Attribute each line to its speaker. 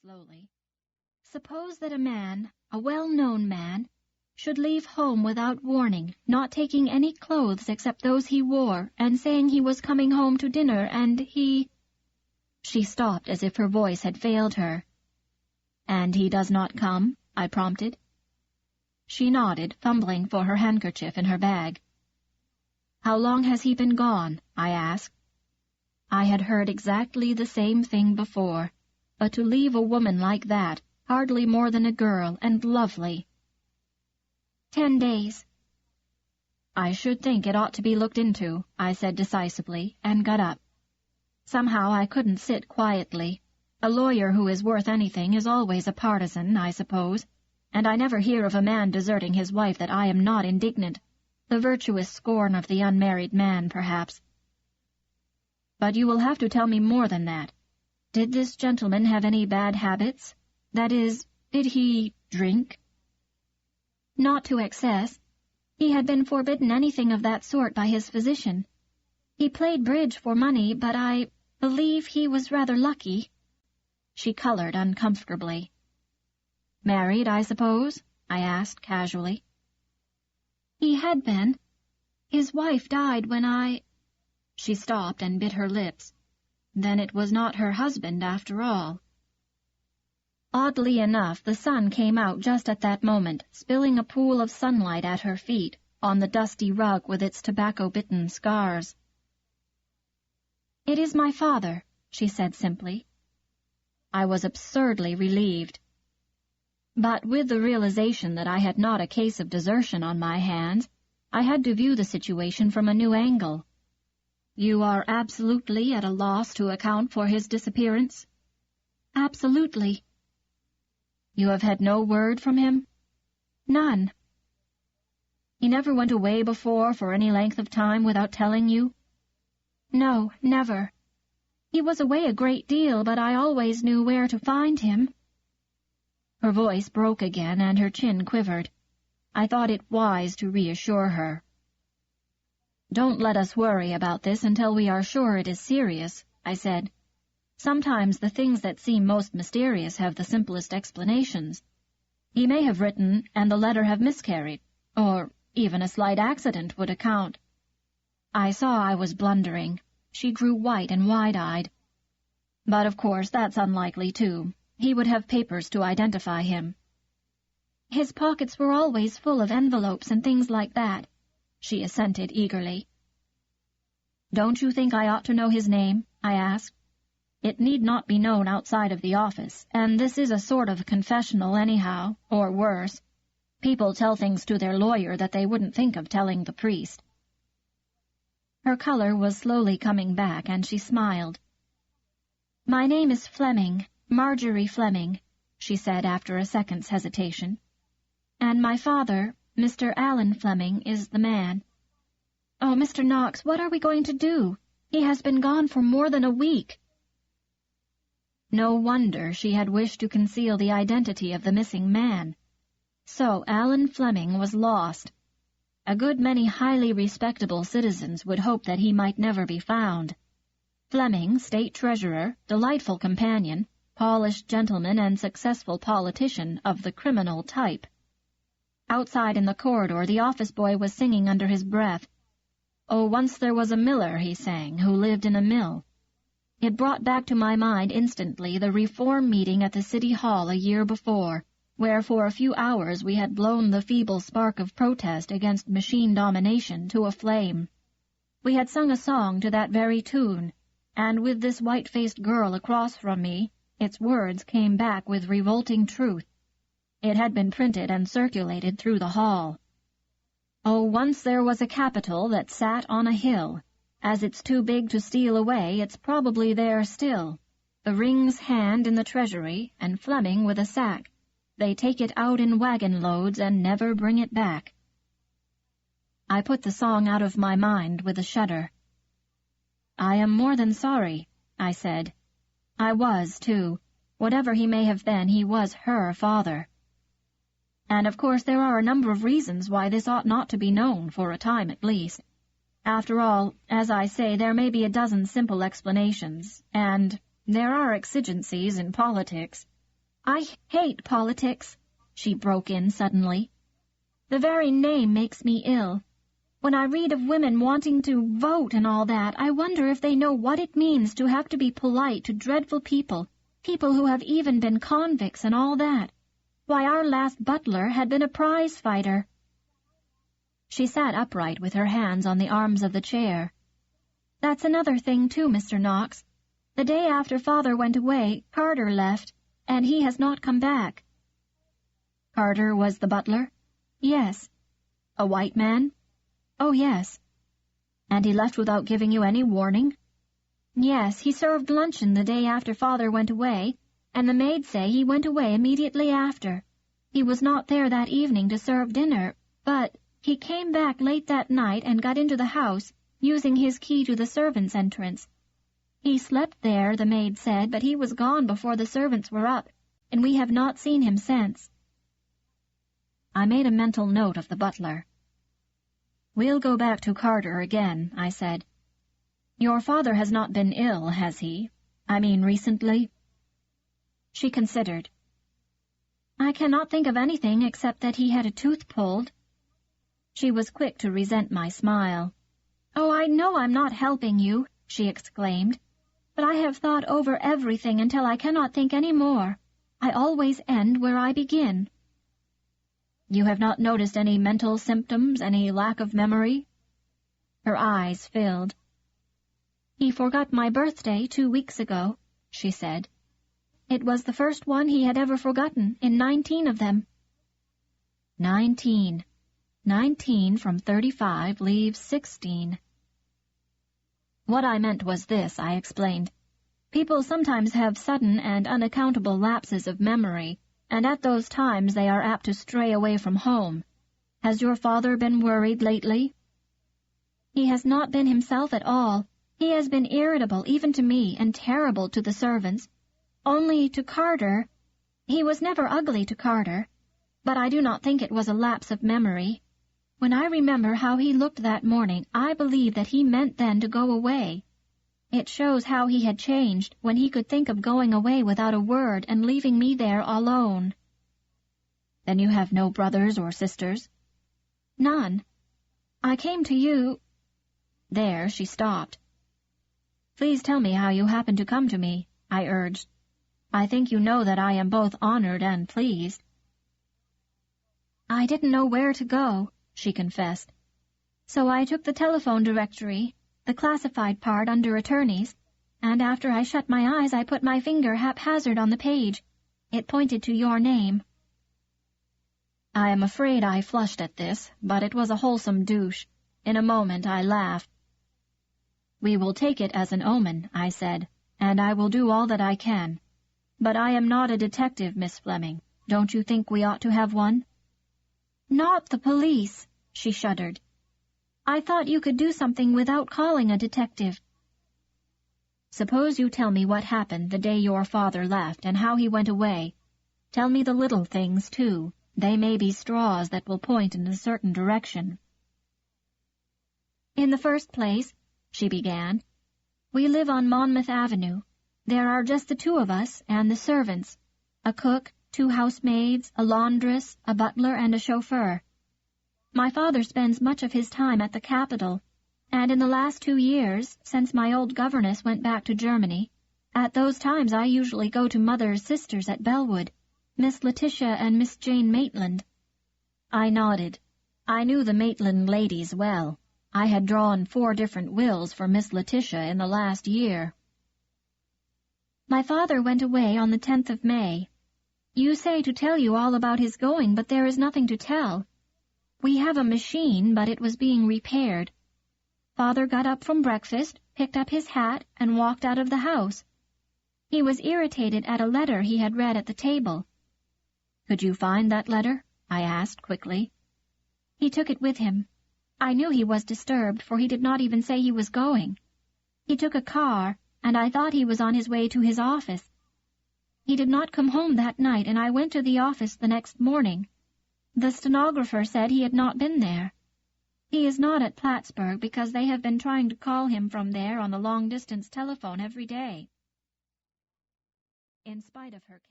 Speaker 1: slowly. "Suppose that a man, a well-known man, should leave home without warning, not taking any clothes except those he wore, and saying he was coming home to dinner, and he—" She stopped as if her voice had failed her. "And he does not come?" I prompted. She nodded, fumbling for her handkerchief in her bag. "How long has he been gone?" I asked. I had heard exactly the same thing before, but to leave a woman like that, hardly more than a girl, and lovely. 10 days. "I should think it ought to be looked into," I said decisively, and got up. Somehow I couldn't sit quietly. A lawyer who is worth anything is always a partisan, I suppose, and I never hear of a man deserting his wife that I am not indignant. The virtuous scorn of the unmarried man, perhaps. "But you will have to tell me more than that. Did this gentleman have any bad habits? That is, did he drink?" "Not to excess. He had been forbidden anything of that sort by his physician. He played bridge for money, but I believe he was rather lucky." She colored uncomfortably. "Married, I suppose?" I asked casually. "He had been. His wife died when I—" She stopped and bit her lips. Then it was not her husband after all. Oddly enough, the sun came out just at that moment, spilling a pool of sunlight at her feet, on the dusty rug with its tobacco-bitten scars. "It is my father," she said simply. I was absurdly relieved. But with the realization that I had not a case of desertion on my hands, I had to view the situation from a new angle. "You are absolutely at a loss to account for his disappearance?" "Absolutely." "You have had no word from him?" "None." "He never went away before for any length of time without telling you?" "No, never. He was away a great deal, but I always knew where to find him." Her voice broke again, and her chin quivered. I thought it wise to reassure her. "Don't let us worry about this until we are sure it is serious," I said. "Sometimes the things that seem most mysterious have the simplest explanations. He may have written, and the letter have miscarried, or even a slight accident would account." I saw I was blundering. She grew white and wide-eyed. "But of course that's unlikely, too. He would have papers to identify him." "His pockets were always full of envelopes and things like that," she assented eagerly. "Don't you think I ought to know his name?" I asked. "It need not be known outside of the office, and this is a sort of confessional anyhow, or worse. People tell things to their lawyer that they wouldn't think of telling the priest." Her color was slowly coming back, and she smiled. "My name is Fleming, Marjorie Fleming," she said after a second's hesitation. "And my father, Mr. Alan Fleming, is the man. Oh, Mr. Knox, what are we going to do? He has been gone for more than a week." No wonder she had wished to conceal the identity of the missing man. So Alan Fleming was lost. A good many highly respectable citizens would hope that he might never be found. Fleming, state treasurer, delightful companion, polished gentleman and successful politician of the criminal type. Outside in the corridor the office boy was singing under his breath. "Oh, once there was a miller," he sang, "who lived in a mill." It brought back to my mind instantly the reform meeting at the City Hall a year before, where for a few hours we had blown the feeble spark of protest against machine domination to a flame. We had sung a song to that very tune, and with this white-faced girl across from me, its words came back with revolting truth. It had been printed and circulated through the hall. "Oh, once there was a capital that sat on a hill. As it's too big to steal away, it's probably there still. The ring's hand in the treasury, and Fleming with a sack. They take it out in wagon loads and never bring it back." I put the song out of my mind with a shudder. "I am more than sorry," I said. I was, too. Whatever he may have been, he was her father. "And of course there are a number of reasons why this ought not to be known, for a time at least. After all, as I say, there may be a dozen simple explanations, and there are exigencies in politics. I hate politics, she broke in suddenly. The very name makes me ill. When I read of women wanting to vote and all that, I wonder if they know what it means to have to be polite to dreadful people who have even been convicts and all that. Why, our last butler had been a prize fighter. She sat upright with her hands on the arms of the chair. That's another thing, too, Mr. Knox. The day after Father went away, Carter left, and he has not come back. Carter was the butler? Yes. A white man? Oh, yes. And he left without giving you any warning? Yes, he served luncheon the day after Father went away, and the maids say he went away immediately after. He was not there that evening to serve dinner, but he came back late that night and got into the house, using his key to the servants' entrance. He slept there, the maid said, but he was gone before the servants were up, and we have not seen him since. I made a mental note of the butler. We'll go back to Carter again, I said. Your father has not been ill, has he? I mean, recently? She considered. I cannot think of anything except that he had a tooth pulled. She was quick to resent my smile. Oh, I know I'm not helping you, she exclaimed, but I have thought over everything until I cannot think any more. I always end where I begin. You have not noticed any mental symptoms, any lack of memory? Her eyes filled. He forgot my birthday 2 weeks ago, she said. It was the first one he had ever forgotten, in 19 of them. 19. 19 from 35 leaves 16. What I meant was this, I explained. People sometimes have sudden and unaccountable lapses of memory, and at those times they are apt to stray away from home. Has your father been worried lately? He has not been himself at all. He has been irritable even to me, and terrible to the servants. Only to Carter. He was never ugly to Carter, but I do not think it was a lapse of memory. When I remember how he looked that morning, I believe that he meant then to go away. It shows how he had changed when he could think of going away without a word and leaving me there alone. Then you have no brothers or sisters? None. I came to you. There she stopped. Please tell me how you happened to come to me, I urged. I think you know that I am both honored and pleased. I didn't know where to go, she confessed. So I took the telephone directory, the classified part under attorneys, and after I shut my eyes I put my finger haphazard on the page. It pointed to your name. I am afraid I flushed at this, but it was a wholesome douche. In a moment I laughed. We will take it as an omen, I said, and I will do all that I can. But I am not a detective, Miss Fleming. Don't you think we ought to have one? Not the police, she shuddered. I thought you could do something without calling a detective. Suppose you tell me what happened the day your father left and how he went away. Tell me the little things, too. They may be straws that will point in a certain direction. In the first place, she began, we live on Monmouth Avenue. There are just the two of us and the servants, a cook, 2 housemaids, a laundress, a butler, and a chauffeur. My father spends much of his time at the capital, and in the last 2 years, since my old governess went back to Germany, at those times I usually go to Mother's sisters at Bellwood, Miss Letitia and Miss Jane Maitland. I nodded. I knew the Maitland ladies well. I had drawn 4 different wills for Miss Letitia in the last year. My father went away on the 10th of May. You say to tell you all about his going, but there is nothing to tell. We have a machine, but it was being repaired. Father got up from breakfast, picked up his hat, and walked out of the house. He was irritated at a letter he had read at the table. Could you find that letter? I asked quickly. He took it with him. I knew he was disturbed, for he did not even say he was going. He took a car, and I thought he was on his way to his office. He did not come home that night, and I went to the office the next morning. The stenographer said he had not been there. He is not at Plattsburgh because they have been trying to call him from there on the long-distance telephone every day. In spite of her